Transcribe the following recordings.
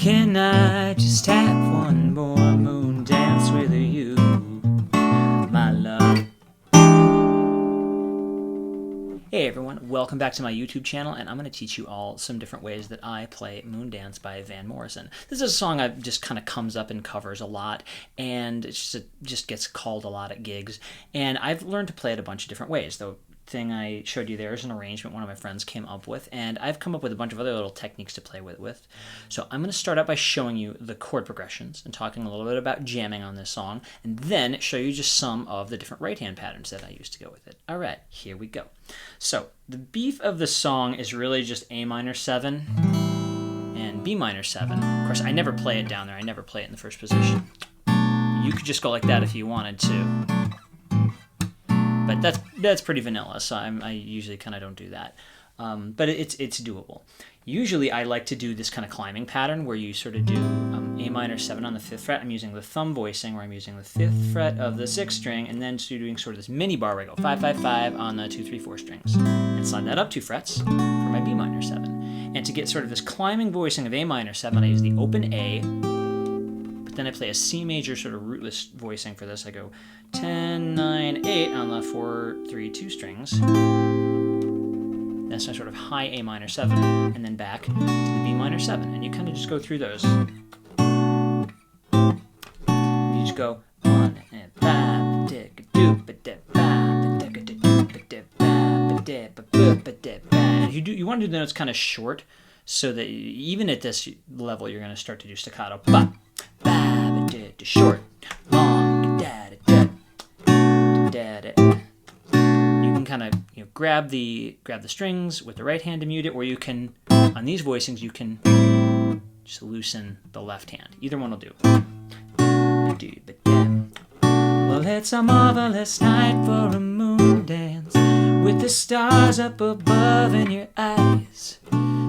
Can I just have one more moon dance with you, my love? Hey everyone, welcome back to my YouTube channel, and I'm going to teach you all some different ways that I play Moondance by Van Morrison. This is a song that just kind of comes up in covers a lot, and it just gets called a lot at gigs. And I've learned to play it a bunch of different ways. The thing I showed you there is an arrangement one of my friends came up with, and I've come up with a bunch of other little techniques to play with. So I'm going to start out by showing you the chord progressions and talking a little bit about jamming on this song, and then show you just some of the different right hand patterns that I use to go with it. All right, here we go. So the beef of the song is really just A minor 7 and B minor 7. Of course, I never play it down there. I never play it in the first position. You could just go like that if you wanted to. But that's pretty vanilla, so I usually kind of don't do that. But it's doable. Usually I like to do this kind of climbing pattern where you sort of do A minor 7 on the 5th fret. I'm using the thumb voicing where I'm using the 5th fret of the 6th string, and then doing sort of this mini bar where I go 5, 5, 5 on the 2, 3, 4 strings. And slide that up 2 frets for my B minor 7. And to get sort of this climbing voicing of A minor 7, I use the open A, but then I play a C major sort of rootless voicing for this. I go 10, 9, 8 on the 4, 3, 2 strings. That's my sort of high A minor 7, and then back to the B minor 7. And you kind of just go through those. You just go 1 and 5, and you want to do the notes kind of short, so that even at this level you're going to start to do staccato. Short, long, you can kind of grab the strings with the right hand to mute it, or you can, on these voicings, you can just loosen the left hand. Either one will do. Well, it's a marvelous night for a moon dance with the stars up above in your eyes.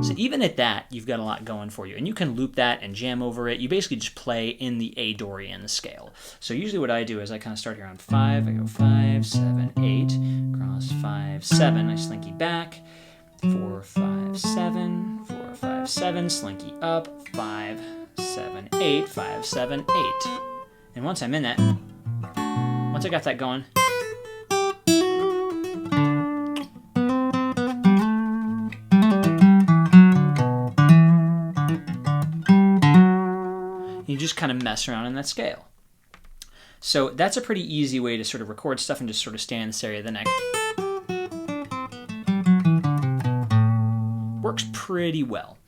So even at that, you've got a lot going for you. And you can loop that and jam over it. You basically just play in the A Dorian scale. So usually what I do is I kind of start here on 5. I go 5, 7, 8, cross 5, 7. I slinky back. 4, 5, 7, 4, 5, 7, slinky up. 5, 7, 8, 5, 7, 8. And once I'm in that, once I got that going, you just kind of mess around in that scale. So that's a pretty easy way to sort of record stuff and just sort of stay in this area of the neck. Works pretty well.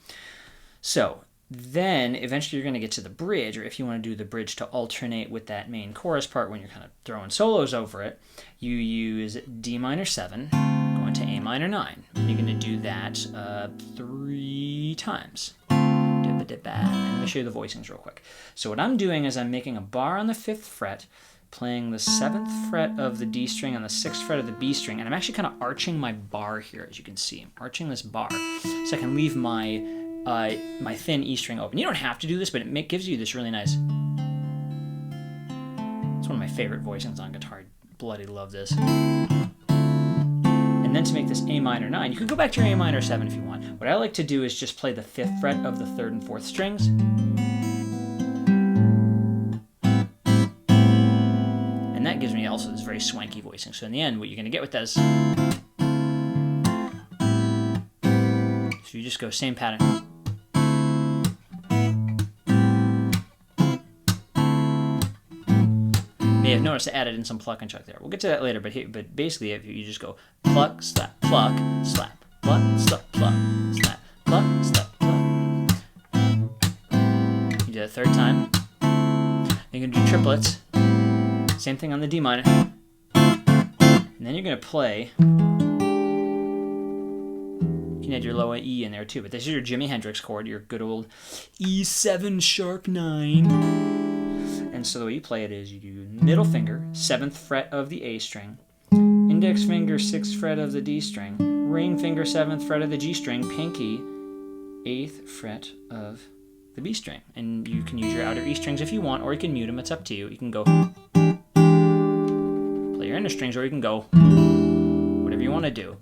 So then eventually you're going to get to the bridge, or if you want to do the bridge to alternate with that main chorus part when you're kind of throwing solos over it, you use D minor 7 going to A minor 9. And you're going to do that 3 times. And let me show you the voicings real quick. So what I'm doing is I'm making a bar on the 5th fret, playing the 7th fret of the D string on the 6th fret of the B string, and I'm actually kind of arching my bar here, as you can see. I'm arching this bar so I can leave my my thin E string open. You don't have to do this, but it gives you this really nice... It's one of my favorite voicings on guitar. I bloody love this. And then to make this A minor 9, you can go back to your A minor 7 if you want. What I like to do is just play the 5th fret of the 3rd and 4th strings. And that gives me also this very swanky voicing. So in the end, what you're going to get with this... So you just go same pattern. May have noticed I added in some pluck and chuck there. We'll get to that later, but basically if you just go pluck, slap, slap, pluck, slap, pluck, slap, pluck. You do that 3rd time. Then you're going to do triplets. Same thing on the D minor. And then you're going to play... You can add your low E in there too, but this is your Jimi Hendrix chord, your good old E7 sharp 9. And so the way you play it is you do middle finger, 7th fret of the A string, index finger, 6th fret of the D string, ring finger, 7th fret of the G string, pinky, 8th fret of the B string. And you can use your outer E strings if you want, or you can mute them, it's up to you. You can go play your inner strings, or you can go whatever you want to do.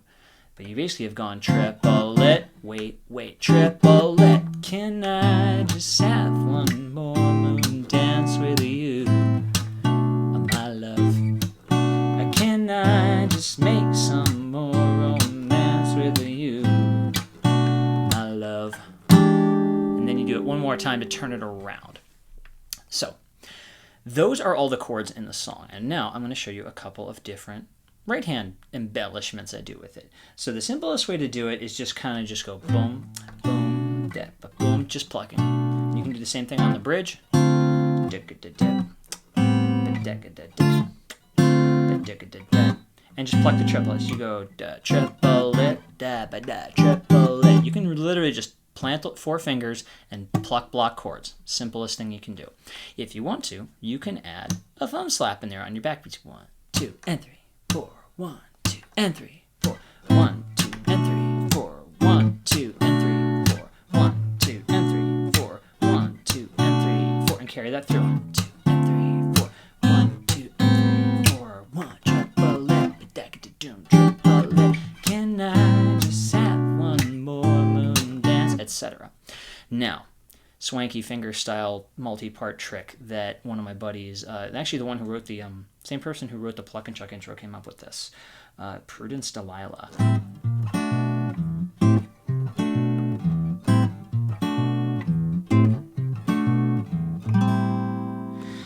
But you basically have gone triplet, wait, triplet, Can I just have one more moon dance with you, my love? Can I just make some more romance with you, my love? And then you do it one more time to turn it around. So those are all the chords in the song. And now I'm going to show you a couple of different right hand embellishments I do with it. So the simplest way to do it is just kind of just go boom, boom, dip, boom, just plucking. You can do the same thing on the bridge. And just pluck the triplets. You go triplet, da ba da triplet. You can literally just plant 4 fingers and pluck block chords. Simplest thing you can do. If you want to, you can add a thumb slap in there on your backbeats. 1, 2, and 3, 4. 1, 2, and 3, 4. 1, 2, and 3, 4. 1, 2, and 3, 4. 1, 2, and 3, 4. 1, 2, and 3, 4. And carry that through. 1, 2, and 3, 4. 1, 2, and 3, 4. 1, triplet. Can I just have one more moon dance, etc. Now, swanky finger style multi-part trick that one of my buddies, actually the one who wrote the same person who wrote the Pluck and Chuck intro, came up with this. Prudence Delilah.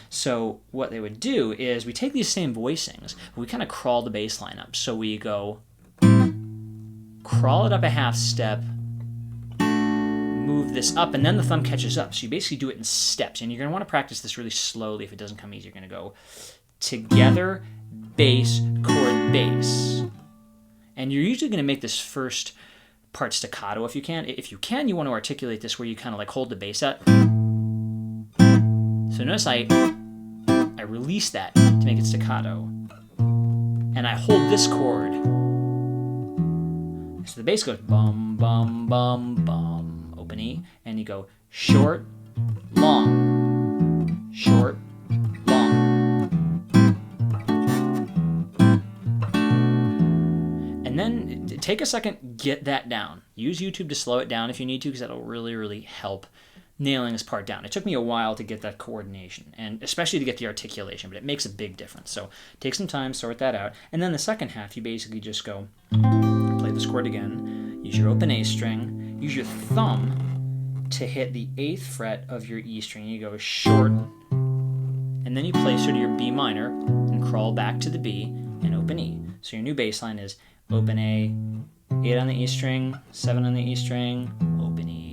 So what they would do is we take these same voicings, we kind of crawl the bass line up. So we go crawl it up a half step, move this up, and then the thumb catches up. So you basically do it in steps, and you're going to want to practice this really slowly. If it doesn't come easy, you're going to go together, bass, chord, bass. And you're usually going to make this first part staccato if you can. If you can, you want to articulate this where you kind of like hold the bass up. So notice I release that to make it staccato. And I hold this chord. So the bass goes bum, bum, bum, bum, open E, and you go short, long, short, long. And then take a second, get that down. Use YouTube to slow it down if you need to, because that'll really, really help nailing this part down. It took me a while to get that coordination, and especially to get the articulation, but it makes a big difference. So take some time, sort that out, and then the second half, you basically just go play this chord again, use your open A string, use your thumb to hit the 8th fret of your E string. You go short, and then you play sort of your B minor and crawl back to the B and open E. So your new bass line is open A, 8 on the E string, 7 on the E string, open E.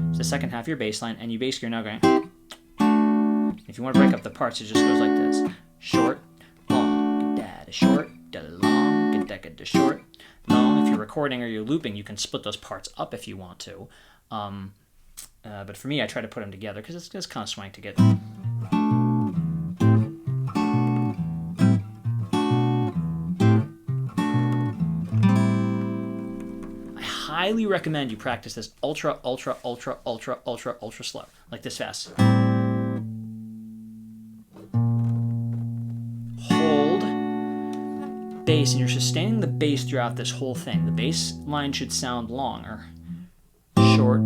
It's the second half of your bass line, and you basically are now going. If you want to break up the parts, it just goes like this. Short, long, da short, da long, da short, long. If you're recording or you're looping, you can split those parts up if you want to. But for me, I try to put them together because it's kind of swank to get. I highly recommend you practice this ultra, ultra, ultra, ultra, ultra, ultra slow, like this fast. Hold bass, and you're sustaining the bass throughout this whole thing. The bass line should sound longer, short,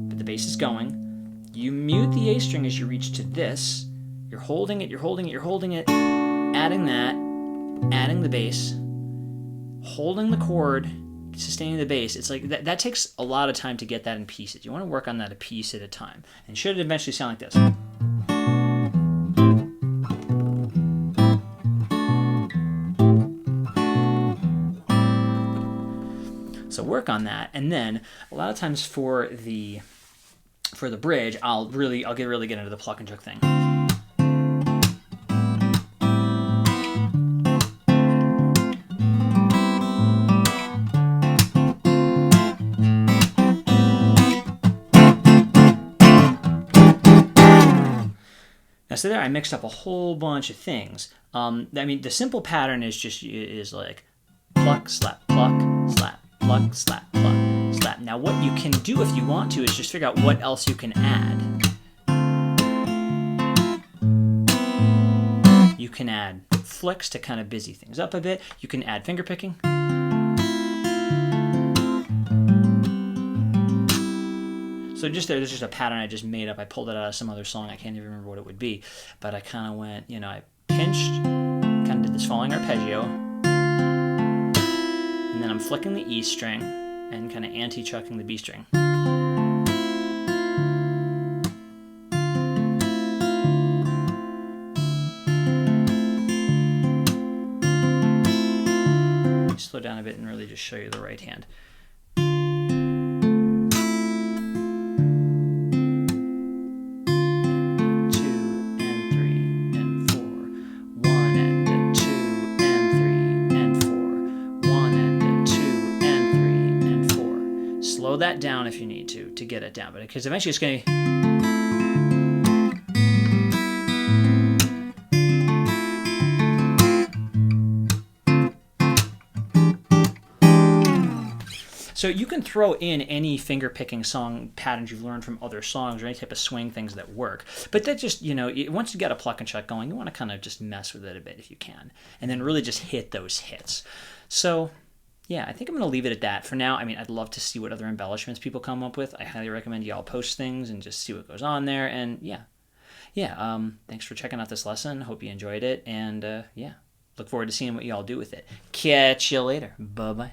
but the bass is going. You mute the A string as you reach to this. You're holding it, you're holding it, you're holding it, adding that, adding the bass, holding the chord, sustaining the bass. It's like that takes a lot of time to get that in pieces. You want to work on that a piece at a time. And should it eventually sound like this? So work on that, and then a lot of times for the bridge, I'll really get into the pluck and chuck thing. So there I mixed up a whole bunch of things. I mean, the simple pattern is like pluck, slap, slap, pluck, slap, pluck, slap. Now what you can do if you want to is just figure out what else you can add. You can add flicks to kind of busy things up a bit. You can add finger picking. So there's just a pattern I just made up. I pulled it out of some other song. I can't even remember what it would be. But I kind of went, I pinched, kind of did this falling arpeggio. And then I'm flicking the E string and kind of anti-chucking the B string. Slow down a bit and really just show you the right hand. Slow that down if you need to get it down, but because eventually it's going to. So you can throw in any finger picking song patterns you've learned from other songs or any type of swing things that work. But that just, once you get a pluck and chuck going, you want to kind of just mess with it a bit if you can, and then really just hit those hits. So yeah, I think I'm going to leave it at that for now. I mean, I'd love to see what other embellishments people come up with. I highly recommend y'all post things and just see what goes on there. And thanks for checking out this lesson. Hope you enjoyed it. And look forward to seeing what y'all do with it. Catch you later. Bye-bye.